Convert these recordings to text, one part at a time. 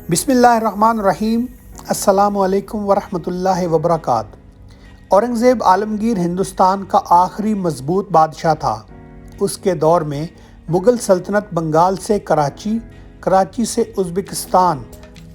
بسم اللہ الرحمن الرحیم۔ السلام علیکم ورحمۃ اللہ وبرکاتہ۔ اورنگزیب عالمگیر ہندوستان کا آخری مضبوط بادشاہ تھا۔ اس کے دور میں مغل سلطنت بنگال سے کراچی، کراچی سے ازبکستان،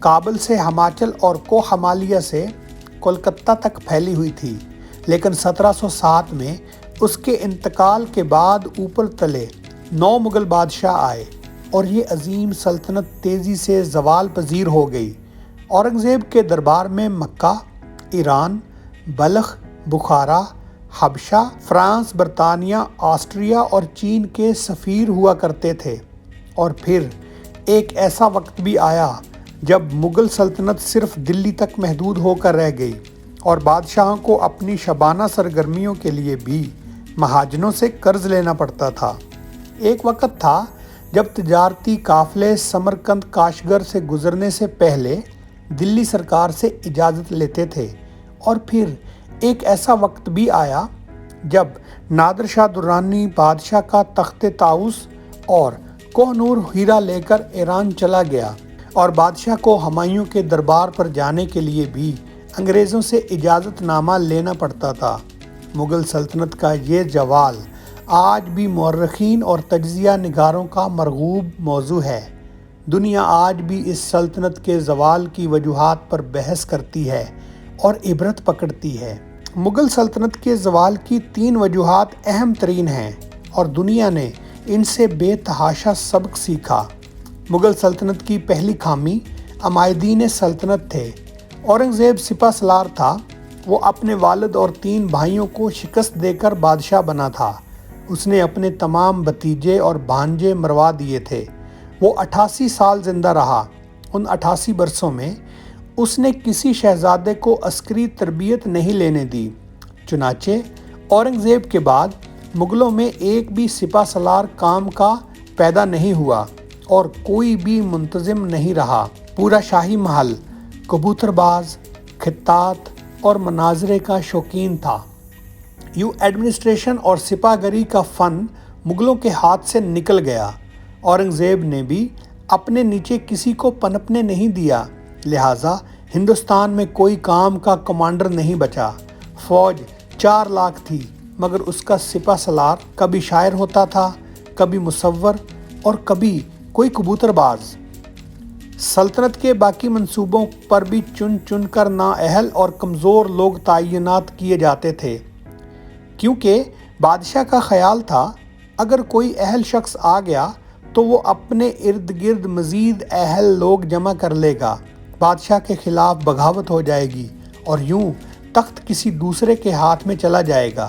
کابل سے ہماچل اور کوہ ہمالیہ سے کولکتہ تک پھیلی ہوئی تھی، لیکن 1707 میں اس کے انتقال کے بعد اوپر تلے 9 مغل بادشاہ آئے اور یہ عظیم سلطنت تیزی سے زوال پذیر ہو گئی۔ اورنگزیب کے دربار میں مکہ، ایران، بلخ، بخارا، حبشہ، فرانس، برطانیہ، آسٹریا اور چین کے سفیر ہوا کرتے تھے۔ اور پھر ایک ایسا وقت بھی آیا جب مغل سلطنت صرف دلی تک محدود ہو کر رہ گئی اور بادشاہوں کو اپنی شبانہ سرگرمیوں کے لیے بھی مہاجنوں سے قرض لینا پڑتا تھا۔ ایک وقت تھا جب تجارتی قافلے سمرقند کاشغر سے گزرنے سے پہلے دلی سرکار سے اجازت لیتے تھے، اور پھر ایک ایسا وقت بھی آیا جب نادر شاہ درانی بادشاہ کا تخت طاؤس اور کوہ نور ہیرا لے کر ایران چلا گیا، اور بادشاہ کو ہمایوں کے دربار پر جانے کے لیے بھی انگریزوں سے اجازت نامہ لینا پڑتا تھا۔ مغل سلطنت کا یہ زوال آج بھی مورخین اور تجزیہ نگاروں کا مرغوب موضوع ہے۔ دنیا آج بھی اس سلطنت کے زوال کی وجوہات پر بحث کرتی ہے اور عبرت پکڑتی ہے۔ مغل سلطنت کے زوال کی 3 وجوہات اہم ترین ہیں اور دنیا نے ان سے بے تحاشا سبق سیکھا۔ مغل سلطنت کی پہلی خامی عمائدین سلطنت تھے۔ اورنگزیب سپہ سالار تھا۔ وہ اپنے والد اور 3 بھائیوں کو شکست دے کر بادشاہ بنا تھا۔ اس نے اپنے تمام بھتیجے اور بھانجے مروا دیے تھے۔ وہ 88 سال زندہ رہا۔ ان 88 برسوں میں اس نے کسی شہزادے کو عسکری تربیت نہیں لینے دی۔ چنانچہ اورنگزیب کے بعد مغلوں میں ایک بھی سپہ سالار کام کا پیدا نہیں ہوا اور کوئی بھی منتظم نہیں رہا۔ پورا شاہی محل کبوتر باز، خطاط اور مناظرے کا شوقین تھا۔ یوں ایڈمنسٹریشن اور سپہ گری کا فن مغلوں کے ہاتھ سے نکل گیا۔ اورنگزیب نے بھی اپنے نیچے کسی کو پنپنے نہیں دیا، لہٰذا ہندوستان میں کوئی کام کا کمانڈر نہیں بچا۔ فوج 4 لاکھ تھی، مگر اس کا سپہ سالار کبھی شاعر ہوتا تھا، کبھی مصور اور کبھی کوئی کبوتر باز۔ سلطنت کے باقی منصوبوں پر بھی چن چن کر نااہل اور کمزور لوگ تعینات کیے جاتے تھے، کیونکہ بادشاہ کا خیال تھا اگر کوئی اہل شخص آ گیا تو وہ اپنے ارد گرد مزید اہل لوگ جمع کر لے گا، بادشاہ کے خلاف بغاوت ہو جائے گی اور یوں تخت کسی دوسرے کے ہاتھ میں چلا جائے گا۔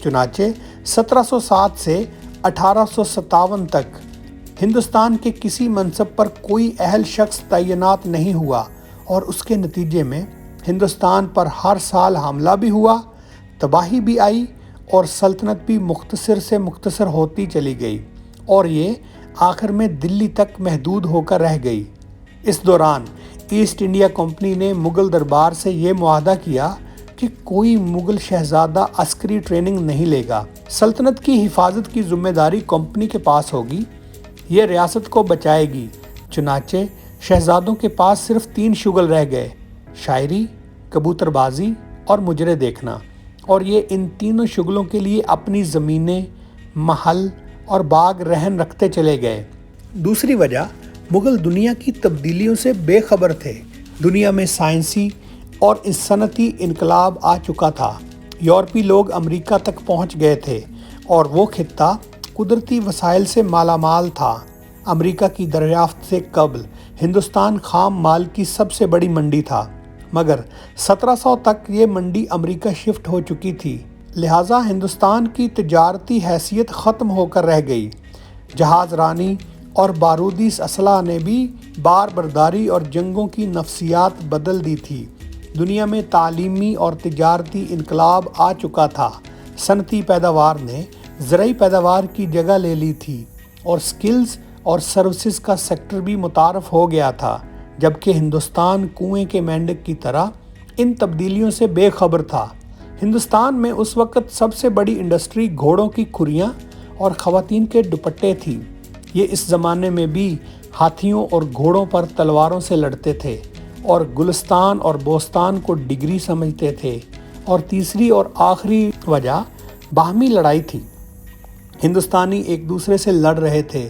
چنانچہ 1707 سے 1857 تک ہندوستان کے کسی منصب پر کوئی اہل شخص تعینات نہیں ہوا، اور اس کے نتیجے میں ہندوستان پر ہر سال حملہ بھی ہوا، تباہی بھی آئی اور سلطنت بھی مختصر سے مختصر ہوتی چلی گئی، اور یہ آخر میں دلی تک محدود ہو کر رہ گئی۔ اس دوران ایسٹ انڈیا کمپنی نے مغل دربار سے یہ معاہدہ کیا کہ کوئی مغل شہزادہ عسکری ٹریننگ نہیں لے گا۔ سلطنت کی حفاظت کی ذمہ داری کمپنی کے پاس ہوگی، یہ ریاست کو بچائے گی۔ چنانچہ شہزادوں کے پاس صرف 3 شغل رہ گئے: شاعری، کبوتر بازی اور مجرے دیکھنا، اور یہ ان تینوں شغلوں کے لیے اپنی زمینیں، محل اور باغ رہن رکھتے چلے گئے۔ دوسری وجہ، مغل دنیا کی تبدیلیوں سے بے خبر تھے۔ دنیا میں سائنسی اور صنعتی انقلاب آ چکا تھا۔ یورپی لوگ امریکہ تک پہنچ گئے تھے اور وہ خطہ قدرتی وسائل سے مالا مال تھا۔ امریکہ کی دریافت سے قبل ہندوستان خام مال کی سب سے بڑی منڈی تھا، مگر 1700 تک یہ منڈی امریکہ شفٹ ہو چکی تھی، لہٰذا ہندوستان کی تجارتی حیثیت ختم ہو کر رہ گئی۔ جہاز رانی اور بارودی اسلحہ نے بھی بار برداری اور جنگوں کی نفسیات بدل دی تھی۔ دنیا میں تعلیمی اور تجارتی انقلاب آ چکا تھا۔ صنعتی پیداوار نے زرعی پیداوار کی جگہ لے لی تھی اور سکلز اور سروسز کا سیکٹر بھی متعارف ہو گیا تھا، جبکہ ہندوستان کنویں کے مینڈک کی طرح ان تبدیلیوں سے بے خبر تھا۔ ہندوستان میں اس وقت سب سے بڑی انڈسٹری گھوڑوں کی کھریاں اور خواتین کے دوپٹے تھی۔ یہ اس زمانے میں بھی हाथियों और घोड़ों पर तलवारों से लड़ते थे और गुलिस्तान और बोस्तान को डिग्री समझते थे। और तीसरी और आखिरी वजह बाहमी लड़ाई थी। हिंदुस्तानी एक दूसरे से लड़ रहे थे।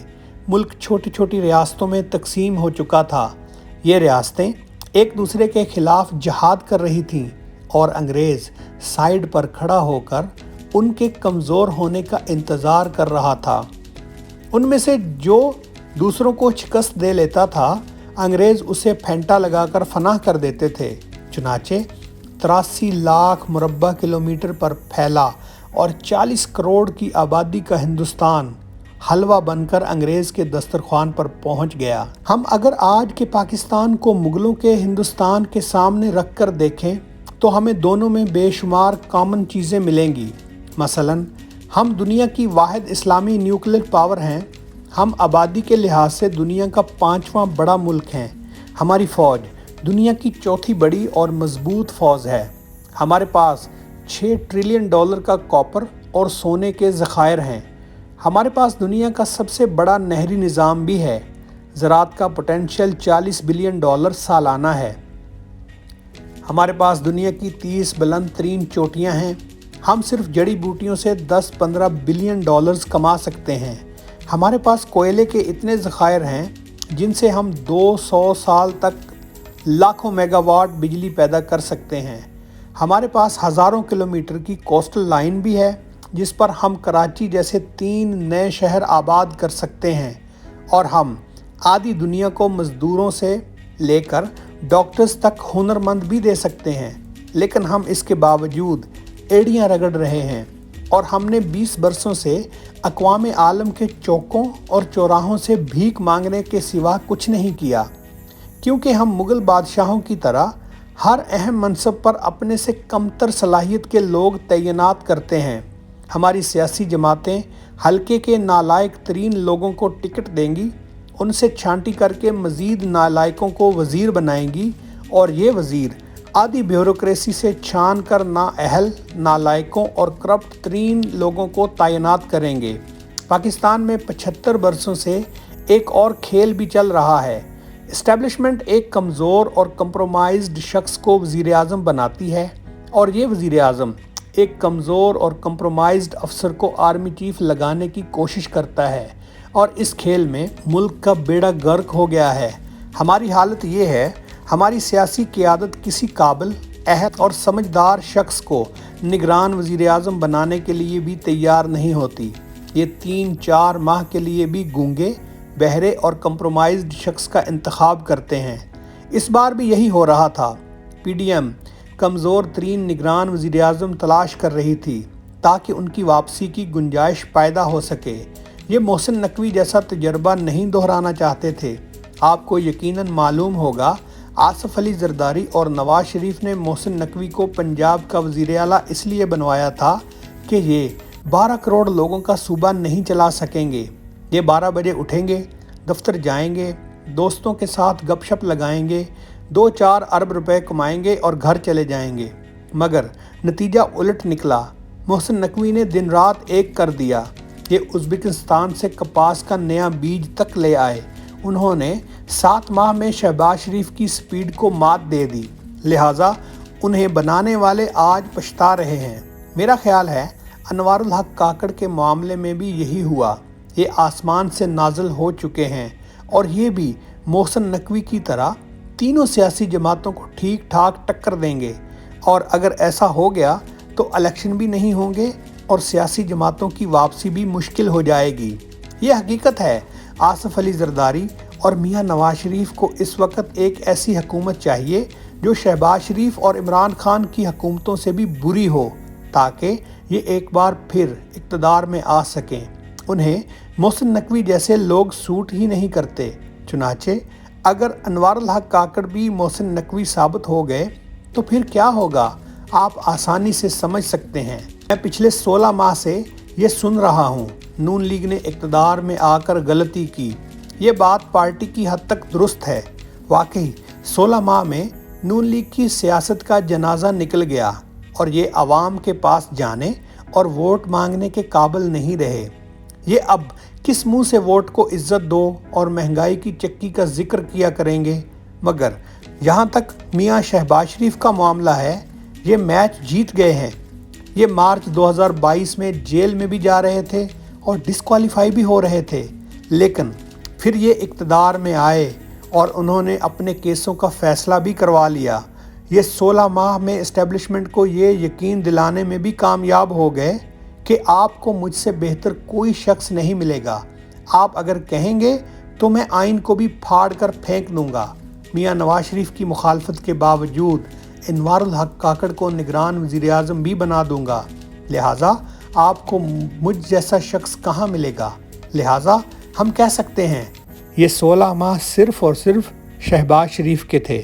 मुल्क छोटी छोटी रियासतों में तकसीम हो चुका था। ये रियासतें एक दूसरे के खिलाफ जहाद कर रही थीं और अंग्रेज़ साइड पर खड़ा होकर उनके कमज़ोर होने का इंतज़ार कर रहा था। उनमें से जो दूसरों को शिकस्त दे लेता था, अंग्रेज़ उसे फेंटा लगाकर फनाह कर देते थे। चुनाचे 83 लाख मुरब्बा किलोमीटर पर फैला और 40 करोड़ की आबादी का हिंदुस्तान हलवा बनकर अंग्रेज़ के दस्तरख्वान पर पहुंच गया। हम अगर आज के पाकिस्तान को मुग़लों के हिंदुस्तान के सामने रख कर देखें तो हमें दोनों में बेशुमार कॉमन चीज़ें मिलेंगी। मसलन, हम दुनिया की वाहिद इस्लामी न्यूक्लियर पावर हैं। हम आबादी के लिहाज से दुनिया का 5वां बड़ा मुल्क हैं। हमारी फ़ौज दुनिया की चौथी बड़ी और मजबूत फ़ौज है। हमारे पास $6 ट्रिलियन का कॉपर और सोने के ज़खायर हैं। हमारे पास दुनिया का सबसे बड़ा नहरी निज़ाम भी है। ज़राअत का पोटेंशियल $40 बिलियन सालाना है। हमारे पास दुनिया की 30 बुलंद तरीन चोटियाँ हैं। हम सिर्फ जड़ी बूटियों से 10-15 बिलियन डॉलर्स कमा सकते हैं। हमारे पास कोयले के इतने ज़खायर हैं जिनसे हम 200 साल तक लाखों मेगावाट बिजली पैदा कर सकते हैं। हमारे पास हज़ारों किलोमीटर की कोस्टल लाइन भी है जिस पर हम कराची जैसे 3 नए शहर आबाद कर सकते हैं। और हम आधी दुनिया को मज़दूरों से लेकर डॉक्टर्स तक हुनरमंद भी दे सकते हैं। लेकिन हम इसके बावजूद एड़ियाँ रगड़ रहे हैं और हमने 20 बरसों से अक़वाम आलम के चौकों और चौराहों से भीख मांगने के सिवा कुछ नहीं किया, क्योंकि हम मुग़ल बादशाहों की तरह हर अहम मनसब पर अपने से कमतर सलाहियत के लोग तैनात करते हैं। हमारी सियासी जमातें हल्के के नालायक तरीन लोगों को टिकट देंगी, उनसे छांटी करके मज़ीद नालायकों को वज़ीर बनाएंगी और ये वज़ीर आधी ब्यूरोक्रेसी से छान कर नाअहल, नालायकों और करप्ट तरीन लोगों को तैनात करेंगे। पाकिस्तान में 75 बरसों से एक और खेल भी चल रहा है। इस्टेब्लिशमेंट एक कमज़ोर और कंप्रोमाइज्ड शख्स को वज़ीर आज़म बनाती है और ये वज़ीर आज़म एक कमज़ोर और कंप्रोमाइज्ड अफसर को आर्मी चीफ लगाने की कोशिश करता है और इस खेल में मुल्क का बेड़ा गर्क हो गया है। हमारी हालत ये है, हमारी सियासी क़यादत किसी काबिल, अहद और समझदार शख्स को निगरान वज़ीर आज़म बनाने के लिए भी तैयार नहीं होती। ये 3-4 माह के लिए भी गूंगे, बहरे और कंप्रोमाइज्ड शख्स का इंतखाब करते हैं। इस बार भी यही हो रहा था। PDM कमज़ोर तरीन निगरान वज़ीर आज़म तलाश कर रही थी ताकि उनकी वापसी की गुंजाइश पैदा हो सके। ये मोहसिन नकवी जैसा तजर्बा नहीं दोहराना चाहते थे। आपको यकीनन मालूम होगा, आसिफ अली जरदारी और नवाज शरीफ ने मोहसिन नकवी को पंजाब का वज़ीर आला इसलिए बनवाया था कि ये 12 करोड़ लोगों का सूबा नहीं चला सकेंगे। ये 12 बजे उठेंगे, दफ्तर जाएंगे, दोस्तों के साथ गपशप लगाएंगे, 2-4 अरब रुपए कमाएंगे और घर चले जाएंगे। मगर नतीजा उलट निकला। मोहसिन नकवी ने दिन रात एक कर दिया। ये उज़्बेकिस्तान से कपास का नया बीज तक ले आए। उन्होंने 7 माह में शहबाज शरीफ की स्पीड को मात दे दी। लिहाजा उन्हें बनाने वाले आज पछता रहे हैं। मेरा ख्याल है अनवारुल हक काकड़ के मामले में भी यही हुआ। ये आसमान से नाज़िल हो चुके हैं और ये भी मोहसिन नकवी की तरह तीनों सियासी जमातों को ठीक ठाक टक्कर देंगे। और अगर ऐसा हो गया तो इलेक्शन भी नहीं होंगे और सियासी जमातों की वापसी भी मुश्किल हो जाएगी। ये हकीकत है। आसिफ अली जरदारी और मियां नवाज शरीफ को इस वक्त एक ऐसी हुकूमत चाहिए जो शहबाज शरीफ और इमरान खान की हुकूमतों से भी बुरी हो, ताकि ये एक बार फिर इक़्तिदार में आ सकें। उन्हें मोहसिन नकवी जैसे लोग सूट ही नहीं करते। चुनाचे अगर अनवारुल हक काकड़ भी मोहसिन नकवी साबित हो गए तो फिर क्या होगा, आप आसानी से समझ सकते हैं। मैं पिछले 16 माह से ये सुन रहा हूँ, नून लीग ने इक़्तिदार में आकर गलती की। ये बात पार्टी की हद तक दुरुस्त है। वाकई 16 माह में नून लीग की सियासत का जनाजा निकल गया और ये आवाम के पास जाने और वोट मांगने के काबिल नहीं रहे। ये अब किस मुंह से वोट को इज्जत दो और महंगाई की चक्की का जिक्र किया करेंगे। मगर यहाँ तक मियाँ शहबाज शरीफ का मामला है, ये मैच जीत गए हैं। ये मार्च 2022 में जेल में भी जा रहे थे और डिस्क्वालीफाई भी हो रहे थे, लेकिन फिर ये इक़्तिदार में आए और उन्होंने अपने केसों का फैसला भी करवा लिया। ये 16 माह में इस्टेब्लिशमेंट को ये यकीन दिलाने में भी कामयाब हो गए कि आपको मुझसे बेहतर कोई शख्स नहीं मिलेगा। आप अगर कहेंगे तो मैं आइन को भी फाड़ कर फेंक दूंगा। मियाँ नवाज शरीफ की मुखालफत के बावजूद इनवारुल हक काकड़ को निगरान वज़ीर-ए-आज़म भी बना दूंगा। लिहाजा आपको मुझ जैसा शख्स कहाँ मिलेगा। लिहाजा हम कह सकते हैं ये 16 माह सिर्फ़ और सिर्फ शहबाज शरीफ के थे।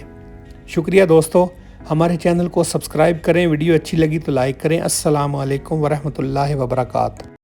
शुक्रिया दोस्तों, हमारे चैनल को सब्सक्राइब करें। वीडियो अच्छी लगी तो लाइक करें। अस्सलामु अलैकुम वरहमतुल्लाहि वबरकातुहू।